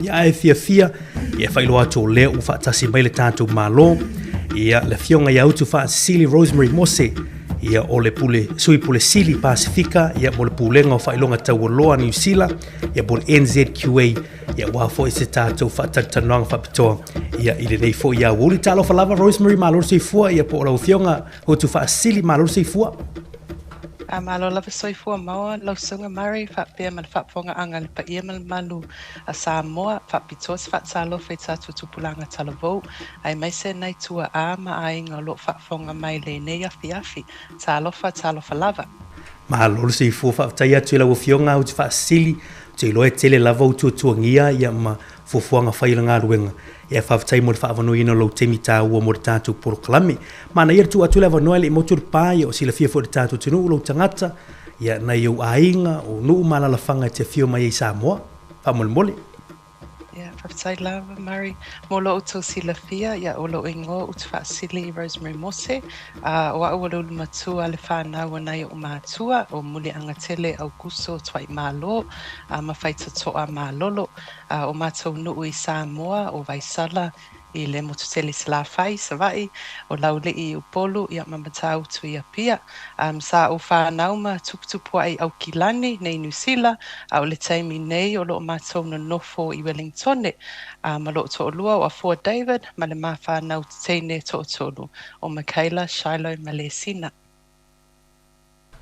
Ia e fia ia whailoa tō lea u whaatasi mai le tātou mālo. Ia le fionga ia Utufa'asisili Rosemary Mose. Ia o le sui pule sili Pasifika. Ia mo le pulenga o whailonga taualoa New Zealand. Ia mo le NZQA. Ia wafo i se tātou whaatatanoanga whapitoa. Ia i le nei fo ia wuli tālo whalava Rosemary mālo seifua. Ia po o lau fionga Utufa'asisili mālo seifua. Malo lava soifua maua lau sunga Murray Faivalu man whapfonga anga le pa ia man malu a Samoa whapitos whatsalo whai tātu tupulanga talavou ai mai se nei tua a ma ainga lo whapfonga mai le nei afi talofa lava. Malo le seifua whaptai atu ila wafionga Utufa'asisili te iloe tele lava utuangia ia ma fufuanga whailanga ruenga. Ia whawhatai mo le whaavanoina lau temi tā ua mo le tātou poroklami. Mana ia tu atu le avanoa le motor pāia o sila fia fo le tātou tenu lau tangata. Ia nei au ainga o nuu malalafanga te fio mai i Samoa. Whamole. Ia whawhatai lava Murray. Mo lo uto sila fia ia o lo ingo Utufa'asisili Rosemary Mose. O au alo matua le whanau anai o mātua o muli anga tele au kuso twai mālo. Ma whaita toa mālolo. O mātou nuu i Samoa o Vaisala i le motutele sila whai sa vai o laule i upolu i mamatau tu i apia. Sa o whanau ma tuputupua ai au kilani nei New Zealand au le taimi nei o loo mātou na nofo i Wellington. Ma loo to lua o a Fort David ma le ma whanau teine to tolu o Michaela, Shiloh, Malesina.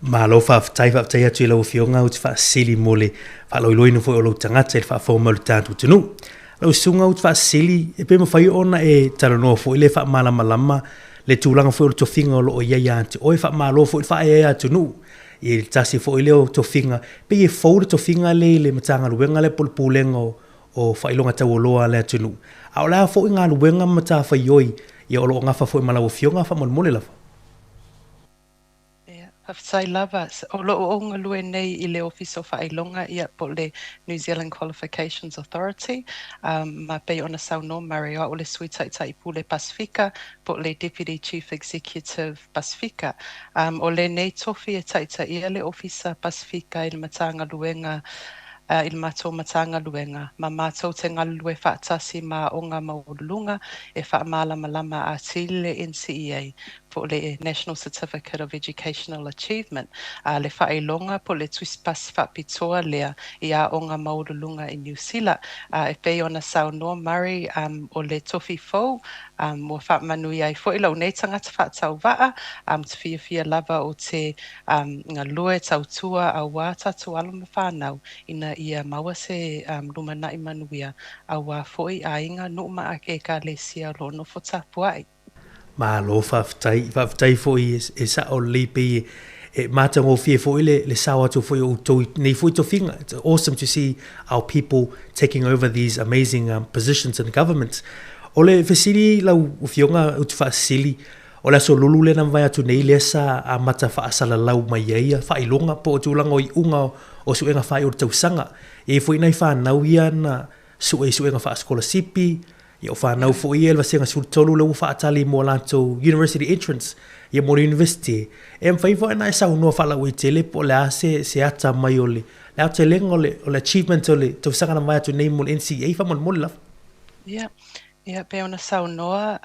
Malo whawhatai atu i lau fionga Utufa'asisili mo le whaaloiloinu fo o lau tangata i le whaafoma le tātou tenu. Lau sunga Utufa'asisili e pe mawhai ona e Talanoaga fo i le whaamalama le tūlanga fo i le tofinga o loo iai ante. O e whaamalo fo i le whae atu nu. I le tasi fo i leo tofinga. Pe i e fau le tofinga le matanga luenga le pulpulenga o whailonga taualoa le atu nu. A o lea fo i ngā luenga mata whaioi i o loo ngafa fo i malawa fionga whamole lava. Whawhatai lava, o loo o ngalue nei i le ofiso whailonga ia po le New Zealand Qualifications Authority. Ma pei ona sauno Murray o le sui taitai pule Pasifika po le Deputy Chief Executive Pasifika. O le nei tofi e taitai ia le ofisa Pasifika i le matanga luenga i le mātou matanga luenga. Ma mātou te ngalue whaatasi ma o ngā maurulunga e whaamalama a tili le NCEA po le National Certificate of Educational Achievement. Le whaelonga po le tuispasi whapitoa lea i a o ngā maurulunga i New Zealand. E pei ona saunoa Murray o le tofi fau mo whaamanui ai fo i lau nei tangata whaatau waa te fia lava o te ngā lue tautua a wā tatu alama whanau ina ia maua se lumana i manuia a wā foi a inga numa ake ka lesia lo no fo tapuai. Malo whawhatai fo i e sa o lipi e mātango fie fo i le sawa tu fo i o tau nei fo i to whinga. It's awesome to see our people taking over these amazing positions in government. O le whesiri lau ufionga Utufa'asisili o le so lulu le nam vai atu nei le sa a mata whaasala lau mai ia whailonga po o tūlanga o i unga o suenga whai o tausanga. E fo i nei whanau ia na suenga whaaskola sipi ia o whanau fo i elwa senga sultolu lau whaatali mo lanto university entrance ia mo university. E mwhaiva ena e sau noa whalau i tele po le a se ata mai o le ata lenga o le achievement o le tausanga na vai atu nei mo le NCEA whamon mo le lafa. Yeah. Ia pe ona saunoa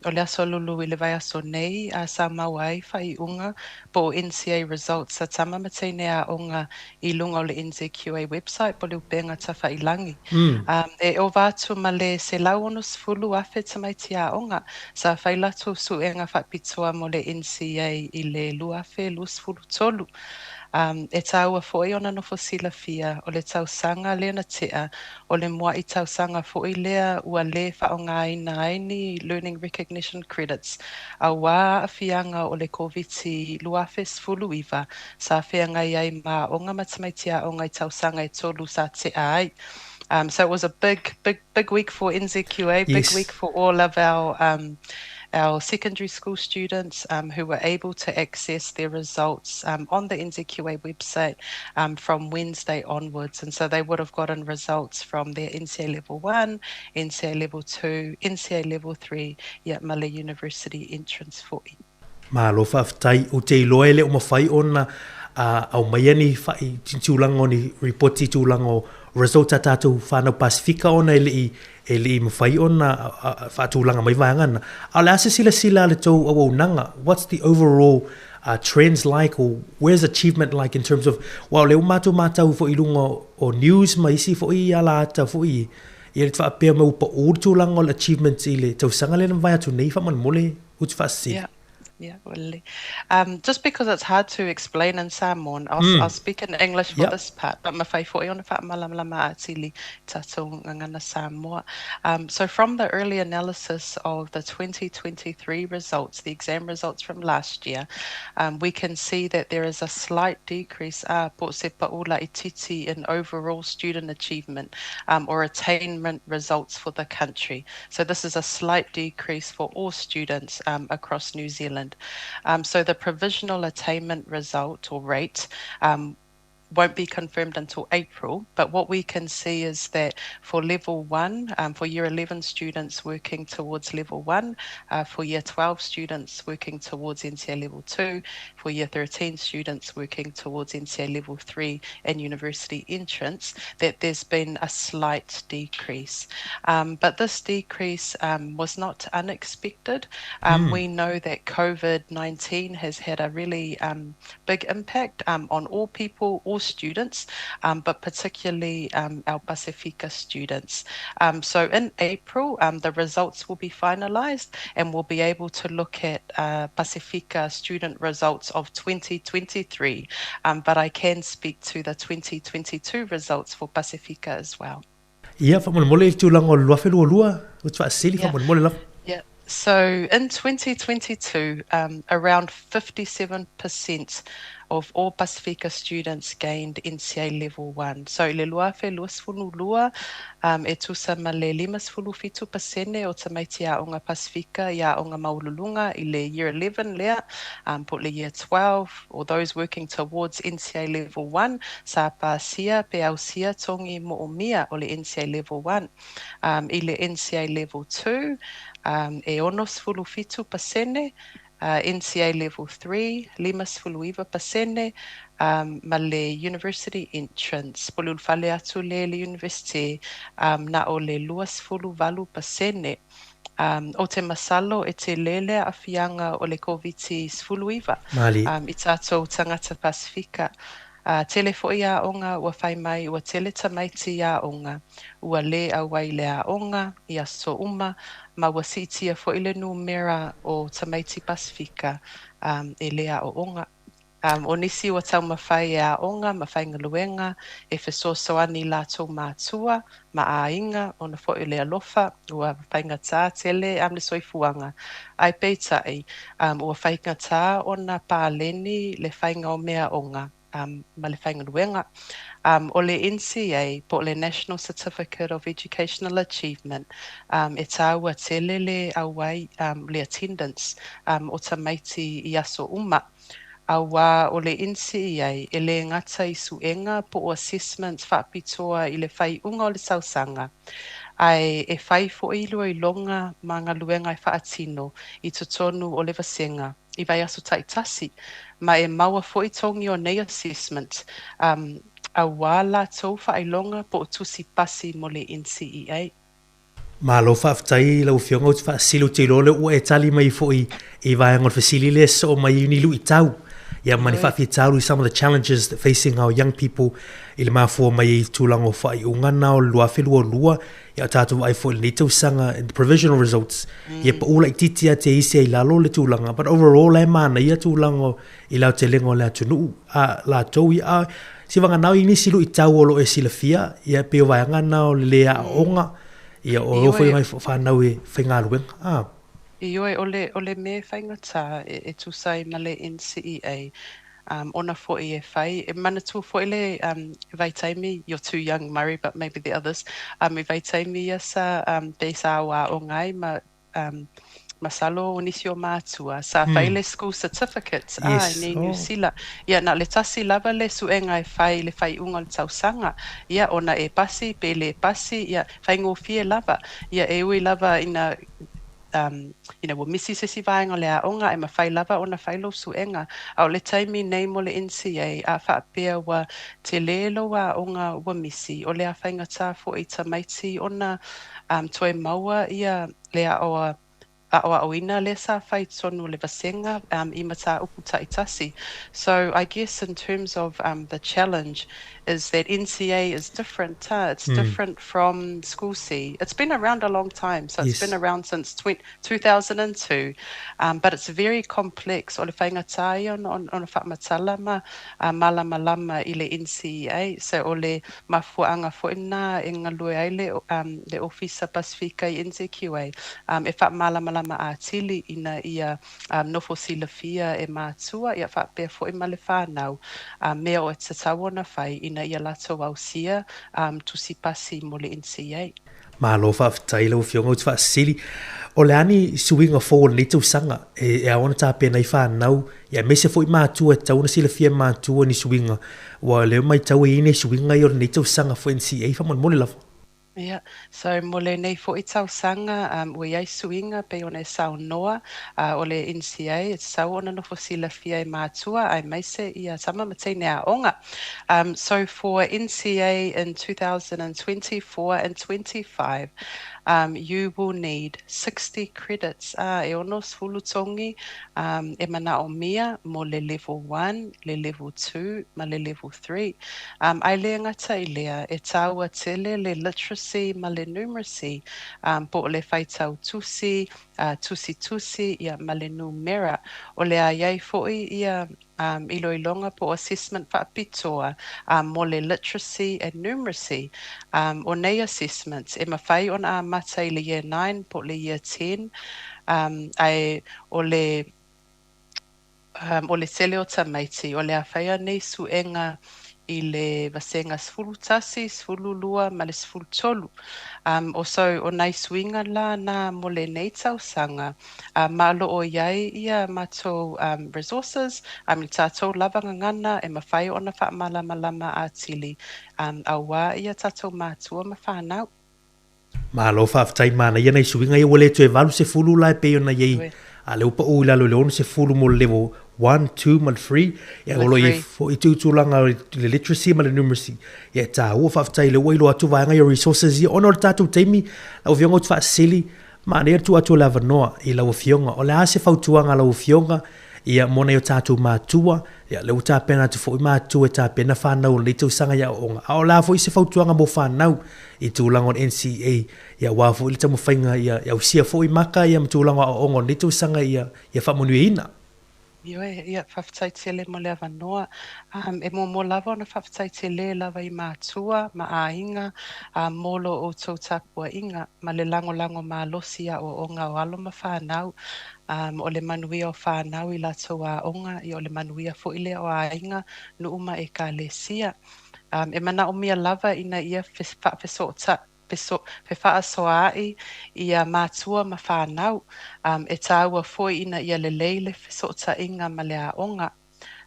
o le aso lulu i le vai aso nei a sa mawai whai unga po NCEA results a tama matene a onga i lunga o le NZQA website po le upenga ta whailangi. E o vātu ma le se lau ono sfulu afe tamai tia onga sa whailatu suenga whapitoa mo le NCEA i le luafe sfulu tolu. E tau a foi ona no fosila fia o le tau sanga le na tea o le mua i tau sanga foi lea ua le whaonga ina aini learning recognition credits a wā a fianga o le COVID luafe sfulu iwa sa whianga iai ma o ngā matamaitia o ngai tau sanga i tolu sa te ai. So it was a big week for NZQA, big week for all of our secondary school students who were able to access their results on the NZQA website from Wednesday onwards. And so they would have gotten results from their NCEA Level 1, NCEA Level 2, NCEA Level 3, Malay University entrance 4. Malo whawhatai o te iloa ele o mawhai ona au mai ani whai tūlango ni reporti tūlango result tātou whānau Pasifika ona e li mawhai ona whātūlanga mai vāngana. A le asa sila le tau au nanga, what's the overall trends like, or where's achievement like in terms of, well, leo mātou fo i lunga o news ma isi fo i ala ata fo i le whaapea mau pa tūlanga o le achievements i le tau sanga le na vai atu nei whaman mole Utufa'asisili. Yeah. Yeah, well, just because it's hard to explain in Samoan, I'll speak in English for this part, but my whai ona whaamalama atili tatou ngana Samoa. So from the early analysis of the 2023 results, the exam results from last year, we can see that there is a slight decrease po se paula ititi in overall student achievement or attainment results for the country. So this is a slight decrease for all students across New Zealand. So the provisional attainment result or rate won't be confirmed until April, but what we can see is that for level 1, for year 11 students working towards level 1, for year 12 students working towards NCEA level 2, for year 13 students working towards NCEA level 3 and university entrance, that there's been a slight decrease. But this decrease was not unexpected. We know that COVID-19 has had a really big impact on all people, all students, but particularly our Pasifika students. So in April, the results will be finalised and we'll be able to look at Pasifika student results of 2023, but I can speak to the 2022 results for Pasifika as well. Ia, whaman mole i tūlanga o lua whelua lua, Utufa'asisili, whaman mole lava. Yeah. So in 2022, around 57% of all Pasifika students gained NCEA level 1. So le lua whelua sfunu lua, e tusa ma le 5.5% o tamaiti a onga Pasifika ia onga maululunga i le year 11 lea, po le year 12, or those working towards NCEA level 1, sa pāsia pe ausia tongi mo o mia o le NCEA level 1. I le NCEA level 2, e ono sfulu fitu pasene, NCEA level 3, 5.5%, ma le university entrance, polul fale atu le university, na o le 2.8%. O te masalo e te lele a whianga o le COVID-19 sfuluiva. I tātou tangata Pasifika. Tele fo'i a onga ua whai mai ua tele tamaiti a onga ua le a wai le a onga i a so uma ma ua sitia fo'i le numera o tamaiti Pasifika e le a o onga. O nisi ua tau mawhai a onga, mawhai ngaluenga e fesosoani lātou mātua ma a inga o na fo'i le alofa ua whai ngatā tele le soifuanga. Ai peitai ua whai ngatā o na pāleni le whai ngau mea onga. Ma le whaingaruenga. O le NCEA, po le National Certificate of Educational Achievement, e tāua tele le awai le attendance o tamaiti i aso uma. Awa o le NCEA, e le ngata i suenga po o assessments whaapitoa i le whaiunga o le sausanga. Ai e whai fo i lua i longa ma ngā luenga i whaatino i tutonu o le vasenga. I vai aso taitasi, ma e maua fo i tongi o nei assessment, a wala tau whailonga po o tusi pasi mo le NCEA. Ma lo whaafitai lau whionga Utufa'asisili te lole ua e tali mai fo i vai angon fasili le so mai uni lu i tau. Ia mani whaafitai some of the challenges that facing our young people i le mafua mai i tūlanga o whai ungana o lua whelua lua. Ia tātou ai fo i le tau sanga in the provisional results. Ia pa ula i titia te isi ai lalo le tūlanga. But overall e mana ia tūlanga i lau te lengo le atunu. La tau i a si wanga nau i nisi lu i tau o lo e sila fia. Ia peo vai angana o le lea onga. Ia o rofo i ngai whanau e whaingaluenga. Ioi ole me whaingata e tusai ma le NCEA. Ona fo e whai. E mana tua fo le vaitaimi, you're too young, Murray, but maybe the others. E vaitaimi sa besa awa o ngai ma masalo o nisi o mātua. Sa whaile school certificates Yes. Nei New Zealand. Ia na le tasi lava le suenga e whai le whai unga le tausanga. Ia ona e pasi, pe le pasi, ia whaingo fie lava. Ia e ui lava ina wa misi se si vaenga le aonga e mawhai lava o na whailo suenga. Au le taimi nei mo le NCEA a whaapea wa te lelo wa aonga wa misi o le a whainga tā fo i tamaiti o na toe maua ia le a oa a oina le sa whai tonu le vasenga I mata upu taitasi. So I guess in terms of the challenge is that NCA is different. It's different from School C. It's been around a long time. So it's been around since 2002. But it's very complex. O le whainga tai on whaamatala malama lama I le NCEA. So o le mafuanga fuina e ngalue ai le Officer Pasifika I NZQA. E whaamalama a tili ina ia nofo silafia e mātua ia whapea fo I male whānau mea o e tatawana whai ina ia lato au sia tusi pasi mo le NCEA. Malo whaafitai lau whionga Utufa'asisili. O le ani suinga fo le tau sanga e aona tā pēna I whānau ia mese fo I mātua e tauna silafia mātua ni suinga wa leo mai tau e ine suinga I o le tau sanga fo NCEA whamon mole lava. Yeah, so mole nei fo I tau sanga ua iai suinga pe ona e sau noa o le NCA e sau ona no fo silafia e mātua ai maise ia tama matene a onga. So for NCA in 2024 and 25, you will need 60 credits e ono sfulutongi e mana o mia mo le level 1, le level 2, ma le level 3. Ai le ngata I lea e taua tele le literacy ma le numeracy po le whaitau tusi, tusi ia ma le numera o le aiai foi ia iloilonga po assessment whaapitoa mo le literacy and numeracy o nei assessments e mawhai ona a mata I le year 9 po le year 10 ai o le tele o tamaiti o le a whaia nei suenga I le vasenga sfulu tasi, sfulu lua, ma le sfulu tolu. O nai swinga la na mo le nei tau sanga, ma lo o iai ia matou resources, I tātou lavanga ngana e mawhai ona wha malama a tili. Awa ia tātou mātua ma whanau. Malo whaafitai mana ia nei suinga ia wale tue valu se fulu lai pe ona iei. A leo pa ui lalo leono se fulu mo level 1, 2, ma 3. Ia olo i fo I tūtulanga le literacy ma le numeracy. Ia tā ua whaafitai leo ilo atu vaenga ia resources ia. Ona o le tātou teimi, lau fionga Utufa'asisili, ma nea tu atu lava noa I lau fionga. O le ase fautuanga lau fionga, ia mona I o tātou mātua, ia leo tā pena tu fo I mātua e tā pena whanau le tau sanga ia onga. A o la fo I se fautuanga mo whanau I tūlanga o NCEA, ia wafo I le tamu whainga ia usia fo I maka ia mtūlanga o onga le tau sanga ia whamunu e ina. Ia whawhtai tele mo lea wanoa. E mo lava ona whawhtai tele lava I mātua, ma a inga, molo o tau tāpua inga, ma le lango ma losia o onga o alo ma whanau, o le manuia o whanau I lato a onga, I o le manuia fo ile o a inga, nu uma e ka le sia. E mana o mia lava ina ia whawhesota, pe whaasoai ia mātua ma whanau e tāua foi ina ia le leile whesota inga ma le aonga.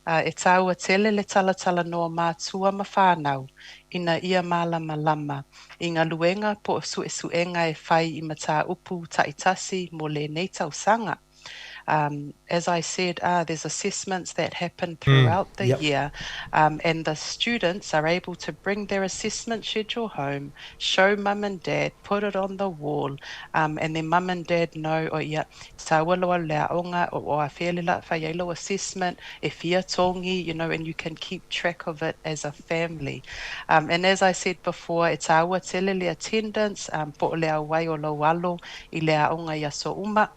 E tāua tele le talatala noa mātua ma whanau ina ia malama lama I ngā luenga po suenga e whai I mata upu taitasi mo le nei tau sanga. As I said, there's assessments that happen throughout the year, and the students are able to bring their assessment schedule home, show mum and dad, put it on the wall, and then mum and dad know, sa waloa lea onga, o a whelela whaielo assessment, e fia tongi, and you can keep track of it as a family. And as I said before, it's awa tele le attendance, po lea wai o lo walo, I lea onga ia so uma,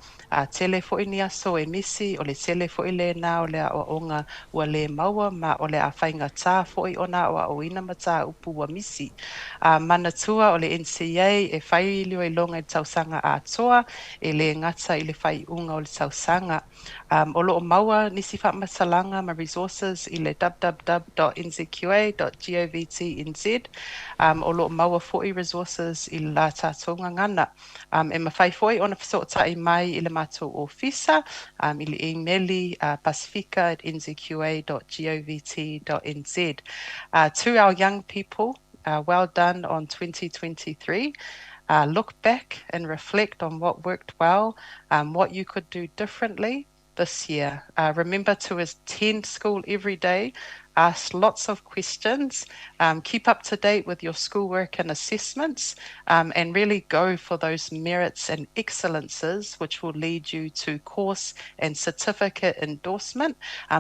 tele fo ini aso e misi o le tele fo ile na o le o onga ua le maua ma o le a whainga tā fo I ona o a oina ma tā upu wa misi. Manatua o le NCEA e whai ilio I longa I tausanga a toa e le ngata I le whai unga o le tausanga. O lo o maua nisi whaamatalanga ma resources I le www.nzqa.gov.nz. O lo o maua fo I resources I la tātonga ngana. E mawhai fo I ona whasota I mai I le mātou ofisa, I le emaili pasifika@nzqa.gov.nz. To our young people, well done on 2023. look back and reflect on what worked well, what you could do differently this year. Remember to attend school every day, ask lots of questions, keep up to date with your schoolwork and assessments, and really go for those merits and excellences, which will lead you to course and certificate endorsement,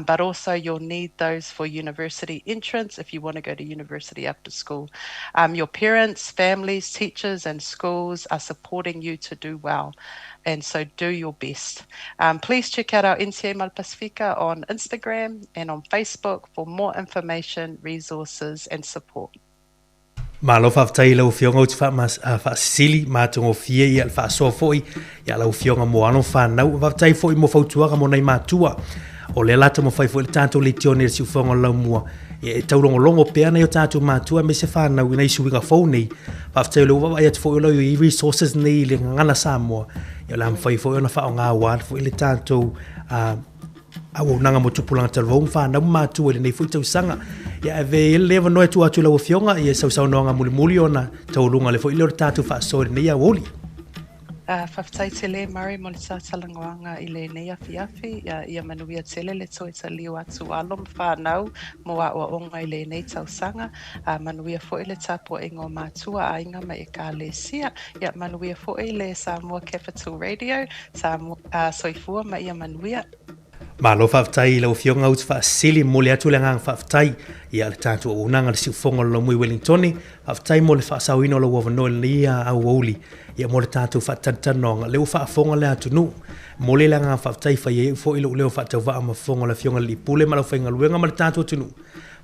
but also you'll need those for university entrance if you want to go to university after school. Your parents, families, teachers, and schools are supporting you to do well. And so do your best. Please check out our NCEA Murray Pasifika on Instagram and on Facebook for more information, resources, and support. Malo whaftai lau whionga uti whaasisili mātungo fia ia le whaasoa foi ia lau whionga moano whanau whaftai foi mo whautuaga mo nei mātua o le lata mo whai foi le tātou le tione le siuwhonga lau mua e taurongolongo pēr nei o tātou mātua me se whanau nei suwinga fau nei whaftai lau wawa ia te foi lau i resources nei le ngana Samoa ia lam whai foi ona whao ngā wād foi le tātou au nanga mo tupulanga talvong whanau mātua le nei foi tau sanga ia ve leva no tu atu lau fionga ia sau no nga muli ona taulunga le foi le tatu fa so nei ia woli Whaftai tele Murray mo le Talanoaga I le nei afiafi ia manuia tele le toi ta liu atu alom whanau mo a onga I le nei tausanga manuia fo le tapo ingo mātua a inga mai ka le sia ia manuia fo le Samoa Capital Radio Samoa soifua mai ia manuia Malo whaftai lau whionga Utufa'asisili mo le atu le ngang whaftai ia le tātua unanga le siufonga lo mui Wellingtoni whaftai mo le whaasawino lo wawanoe le ia au wauli ia mo le tātua whaatantanonga leo whaafonga le atu nu mo le ngang whaftai whai e ufo ilo leo whaatau waa mafonga le whionga li pule malau whainga luenga ma le tātua tunu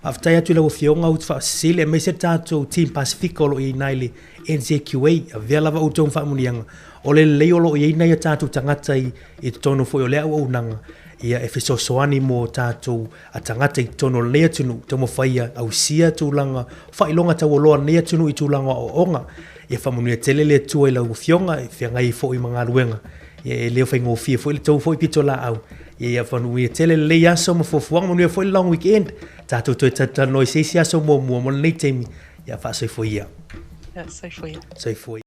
whaftai atu lau whionga Utufa'asisili e meise tātua Team Pasifika lo I nai le NZQA a vea lava utong whaamunianga o le leo lo I nai a tātua tangata I tono fo o lea au unanga ia e fesosoani mo tātou a tangata I tono lea tunu tamo whaia au sia tūlanga whailonga tawoloa lea tunu I tūlanga o onga ia whamunia tele lea tua I lau whionga e whiangai fo I mga ruenga ia e leo whaingo fia fo I le tau fo I pito la au ia whanuia tele lea aso ma fofuanga manuia fo I long weekend tātou toi tatanoi seisi aso mo mua mo nei teimi ia whaasoi fo ia Soifua Soifua